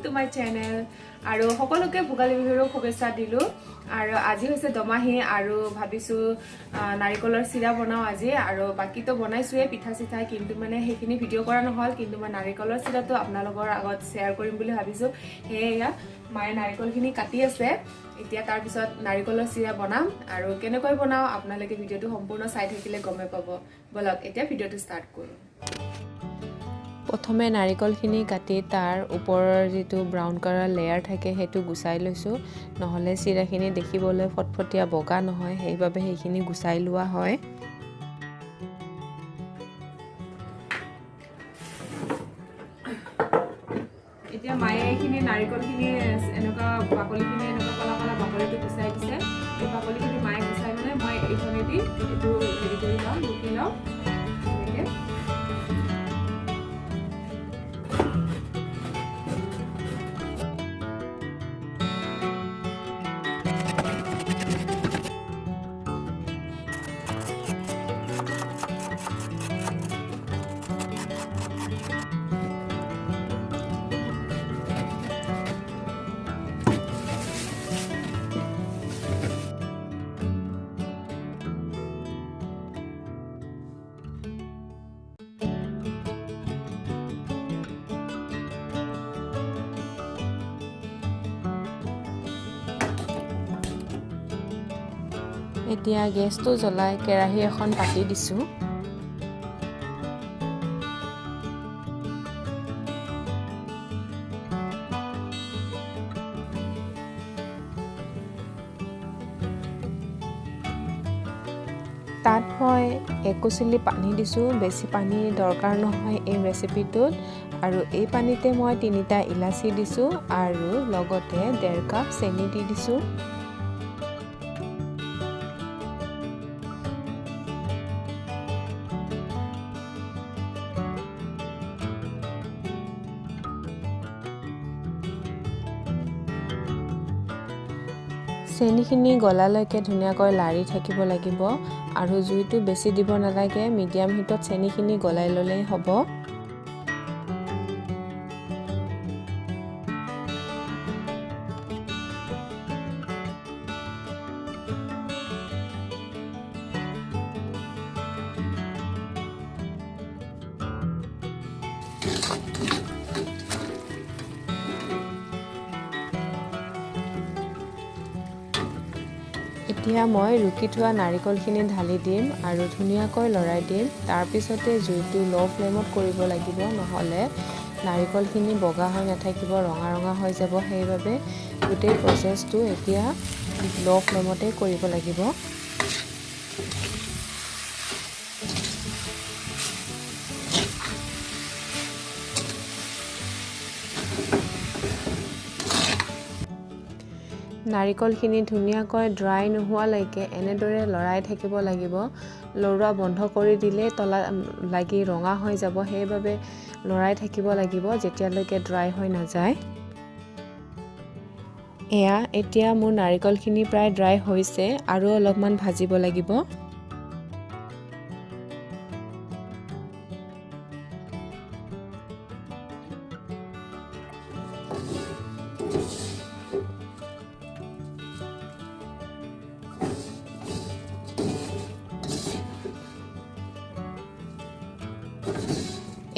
to my channel. আৰু সকলোকে ভোগালী বিহুৰ শুভেচ্ছা দিলো আৰু আজি হৈছে দমাহি আৰু ভাবিছো নাৰিকলৰ চিৰা বনাও আজি আৰু বাকি তো বনাইছোয়ে পিঠা চিঠা কিন্তু মানে হেখিনি ভিডিও কৰা নহল কিন্তু মই নাৰিকলৰ চিৰাটো আপোনালোকৰ আগত শেয়াৰ কৰিম বুলি ভাবিছো হেয়া মায়ে নাৰিকলখিনি কাটি আছে এতিয়া তাৰ পিছত নাৰিকলৰ চিৰা বনাম আৰু কেনেকৈ বনাও আপোনালোকে ভিডিওটো সম্পূৰ্ণ চাই থাকিলে গমে পাব বলক এতিয়া ভিডিওটো ষ্টাৰ্ট কৰো প্ৰথমে নাৰিকলখিনি কাটি তাৰ ওপৰৰ যেটো ব্ৰাউন কালাৰ লেয়াৰ থাকে হেতু গুছাই লৈছো নহলে চিৰাখিনি দেখিবলৈ ফটফটিয়া বগা নহয় সেইভাবে হেখিনি গুছাই লোৱা হয় এতিয়া মায়ে এইখিনি নাৰিকলখিনি এনেকা বাকলিখিনি এনেকা কলা কলা বাকলিটো গুছাই দিছে এই বাকলিখিনি মায়ে গুছাই মানে মই এইখনেদি এটো হেৰি কৰি লওঁ লুকি লওঁ এনেকে এতিয়া গেছটো জ্বলাই কেৰাহী এখন পাতি দিছো তাত মই একুচিলি পানী দিছো বেছি পানী দৰকাৰ নহয় এই ৰেচিপিটোত আৰু এই পানীতে মই 3টা ইলাচি দিছো আৰু লগতে 1.5 কাপ চেনি দি দিছো চেনিখিনি গলালৈকে ধুনীয়াকৈ লাৰি থাকিব লাগিব আৰু জুইটো বেছি দিব নালাগে মিডিয়াম হিটত চেনিখিনি গলাই ললেই হ'ব এতিয়া মই ৰুকি থোৱা নাৰিকলখিনি ঢালি দিম আৰু ধুনীয়াকৈ লৰাই দিম তাৰ পিছতে জুইটো লো ফ্লেমত কৰিব লাগিব নহলে নাৰিকলখিনি বগা হৈ নাথাকিব ৰঙা ৰঙা হৈ যাব সেইভাবে গোটেই প্ৰসেসটো এতিয়া লো ফ্লেমতে কৰিব লাগিব নাৰিকলখিনি ধুনীয়াকৈ ড্ৰাই নোহোৱালৈকে এনেদৰে লৰাই থাকিব লাগিব লৰোৱা বন্ধ কৰি দিলে তলা লাগি ৰঙা হৈ যাব সেইভাবে লৰাই থাকিব লাগিব যেতিয়ালৈকে ড্ৰাই হৈ নাযায় এয়া এতিয়া মোৰ নাৰিকলখিনি প্ৰায় ড্ৰাই হৈছে আৰু অলপমান ভাজিব লাগিব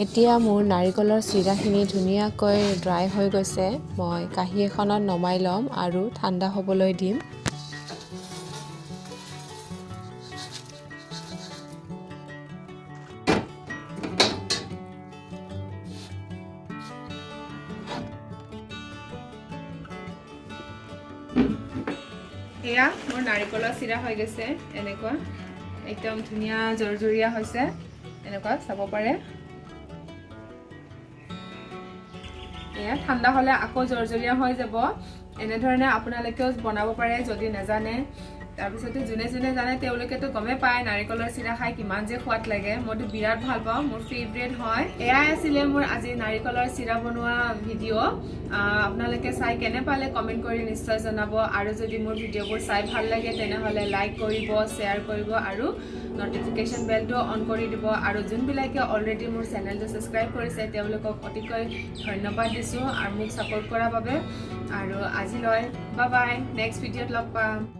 এতিয়া মোৰ নাৰিকলৰ চিৰাখিনি ধুনীয়াকৈ ড্ৰাই হৈ গৈছে মই কাঁহী এখনত নমাই লম আৰু ঠাণ্ডা হ'বলৈ দিম এয়া মোৰ নাৰিকলৰ চিৰা হৈ গৈছে এনেকুৱা একদম ধুনীয়া জৰজৰীয়া হৈছে এনেকুৱা চাব পাৰে এয়া ঠাণ্ডা হলে আকৌ জৰজৰীয়া হৈ যাব এনে ধৰণে আপোনালোকেও বনাব পাৰে যদি নাজানে তাৰপিছতে যোনে যোনে জানে তেওঁলোকেতো গমে পায় নাৰিকলৰ চিৰা খাই কিমান যে সোৱাদ লাগে মইতো বিৰাট ভাল পাওঁ মোৰ ফেভৰেট হয় এয়াই আছিলে মোৰ আজি নাৰিকলৰ চিৰা বনোৱা ভিডিঅ' আপোনালোকে চাই কেনে পালে কমেণ্ট কৰি নিশ্চয় জনাব আৰু যদি মোৰ ভিডিঅ'বোৰ চাই ভাল লাগে তেনেহ'লে লাইক কৰিব শ্বেয়াৰ কৰিব আৰু নটিফিকেশ্যন বেলটো অন কৰি দিব আৰু যোনবিলাকে অলৰেডি মোৰ চেনেলটো ছাবস্ক্ৰাইব কৰিছে তেওঁলোকক অতিকৈ ধন্যবাদ দিছোঁ আৰু মোক ছাপোৰ্ট কৰাৰ বাবে আৰু আজিলৈ বাই বাই নেক্সট ভিডিঅ'ত লগ পাম